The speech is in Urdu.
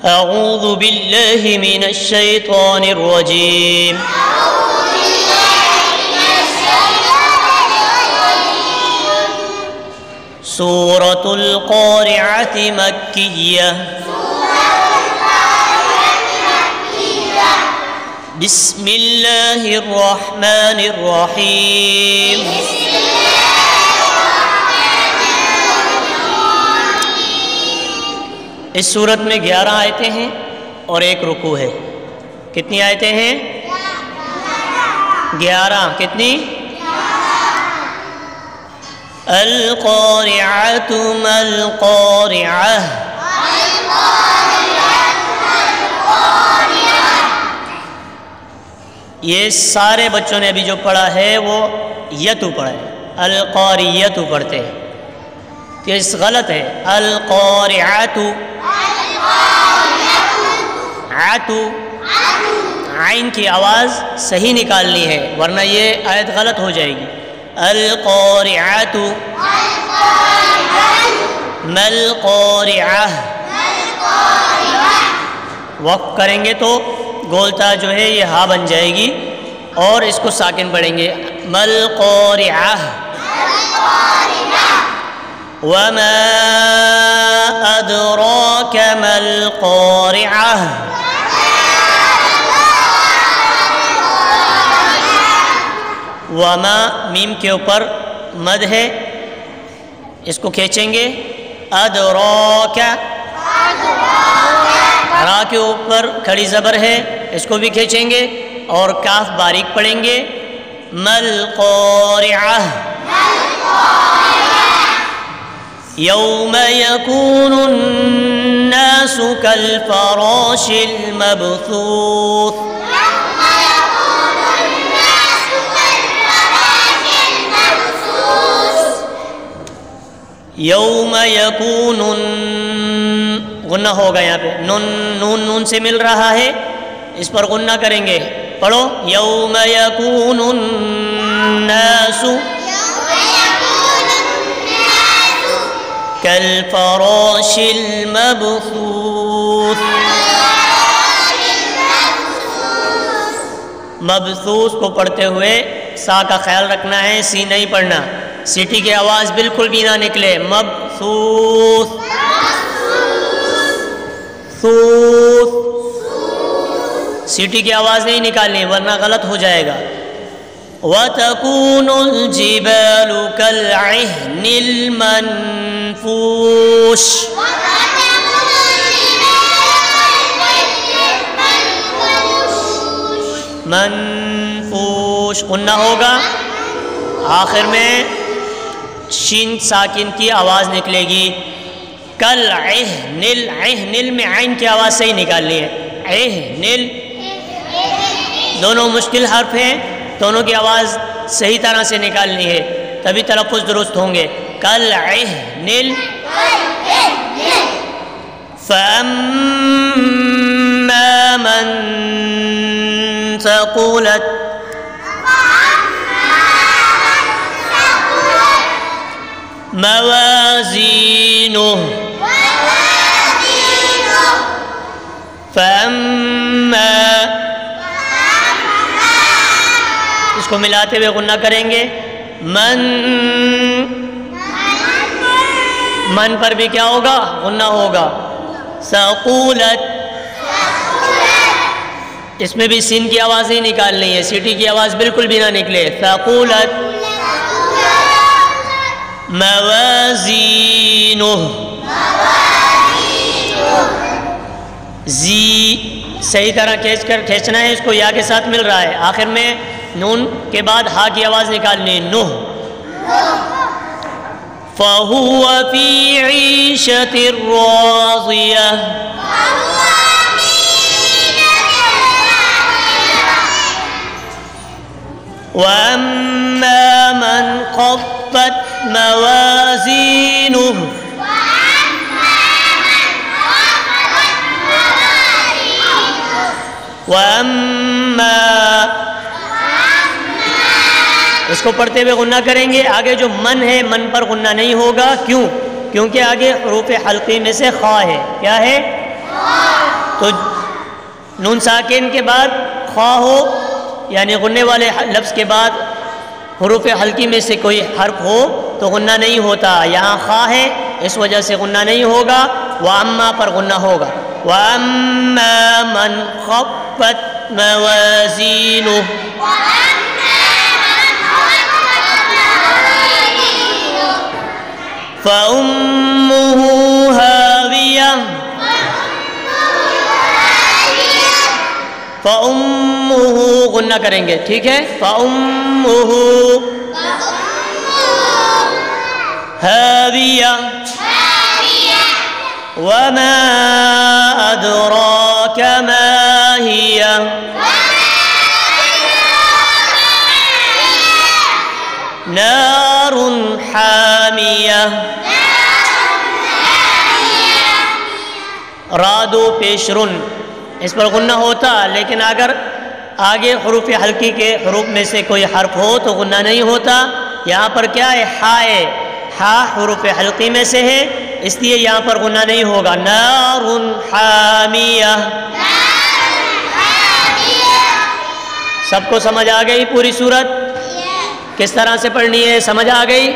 أعوذ بالله من الشيطان الرجيم. سورة القارعة مكية. بسم الله الرحمن الرحيم. اس سورت میں 11 آیتیں ہیں اور ایک رکوع ہے. کتنی آیتیں ہیں؟ 11. کتنی؟ القارعة ما القارعة. یہ سارے بچوں نے ابھی جو پڑھا ہے وہ یتو پڑھا ہے، القاریتو پڑھتے ہیں، تو یہ غلط ہے. القارعة عتو، عین کی آواز صحیح نکالنی ہے ورنہ یہ آیت غلط ہو جائے گی. القارعة ما القارعة. وقف کریں گے تو گولتا جو ہے یہ ہا بن جائے گی اور اس کو ساکن پڑھیں گے. ما القارعة. وما أدراك ما القارعة. وما میم کے اوپر مد ہے، اس کو کھینچیں گے. ادراک، را کے اوپر کھڑی زبر ہے، اس کو بھی کھینچیں گے اور کاف باریک پڑھیں گے. ما القارعة. يوم يكون الناس كالفراش المبثوث. یوم یکون، غنہ ہوگا یہاں پہ، نون سے مل رہا ہے، اس پر غنہ کریں گے. پڑھو. یوم یکون الناس کالفراش المبثوث. مبثوث کو پڑھتے ہوئے سا کا خیال رکھنا ہے، سی نہیں پڑھنا. سیٹی کی آواز بالکل بھی نہ نکلے. مبثوث، ثوث، سیٹی کی آواز نہیں نکالنی ورنہ غلط ہو جائے گا. وَتَكُونُ الْجِبَالُ كَالْعِهْنِ الْمَنْفُوشِ. منفوش قنہ ہوگا، آخر میں شین ساکن کی آواز نکلے گی. کالعہن، عہن میں عین کی آواز صحیح نکالنی ہے. عہن، دونوں مشکل حرف ہیں، دونوں کی آواز صحیح طرح سے نکالنی ہے تبھی تلفظ درست ہوں گے. کالعہن. فَأَمَّا مَن ثَقُلَتْ موازینہ. فَأَمَّا، اس کو ملاتے ہوئے غنہ کریں گے. من پر بھی کیا ہوگا؟ غنہ ہوگا. ثقولت، اس میں بھی سین کی آواز نہیں نکالنی ہے، سیٹی کی آواز بالکل بھی نہ نکلے. ثقولت موازینہ. زی صحیح طرح کھینچنا ہے، اس کو یا کے ساتھ مل رہا ہے، آخر میں نون کے بعد ہا کی آواز نکالنی. نوح. فَهُوَ فِي عِيشَةٍ رَاضِيَةٍ. وَأَمَّا مَنْ خَفَّتْ موازینہ. وَأَمَّا، اس کو پڑھتے ہوئے غنہ کریں گے. آگے جو من ہے من پر غنہ نہیں ہوگا. کیوں؟ کیونکہ آگے حروف حلقی میں سے خا ہے. کیا ہے؟ تو نون ساکن کے بعد خا ہو یعنی غننے والے لفظ کے بعد حروف حلقی میں سے کوئی حرف ہو تو غنہ نہیں ہوتا. یہاں خا ہے اس وجہ سے غنہ نہیں ہوگا. وَأَمَّا پر غنہ ہوگا. وَأَمَّا مَنْ خَفَّتْ مَوَازِينُهُ فَأُمُّهُ هَاوِيَةٌ فَأُمُّهُ غنہ کریں گے, ٹھیک ہے. فَأُمُّهُ هَاوِيَةٌ وَمَا أَدْرَاكَ مَا هِيَ نَارٌ حَامِيَةٌ. رادو پیشرن اس پر غنہ ہوتا, لیکن اگر آگے حروف حلقی کے حروف میں سے کوئی حرف ہو تو غنہ نہیں ہوتا. یہاں پر کیا ہے؟ ہا ہے. ہا حروف حلقی میں سے ہے اس لیے یہاں پر غنہ نہیں ہوگا. نار حامیہ. سب کو سمجھ آ گئی پوری صورت کس طرح سے پڑھنی ہے؟ سمجھ آ گئی؟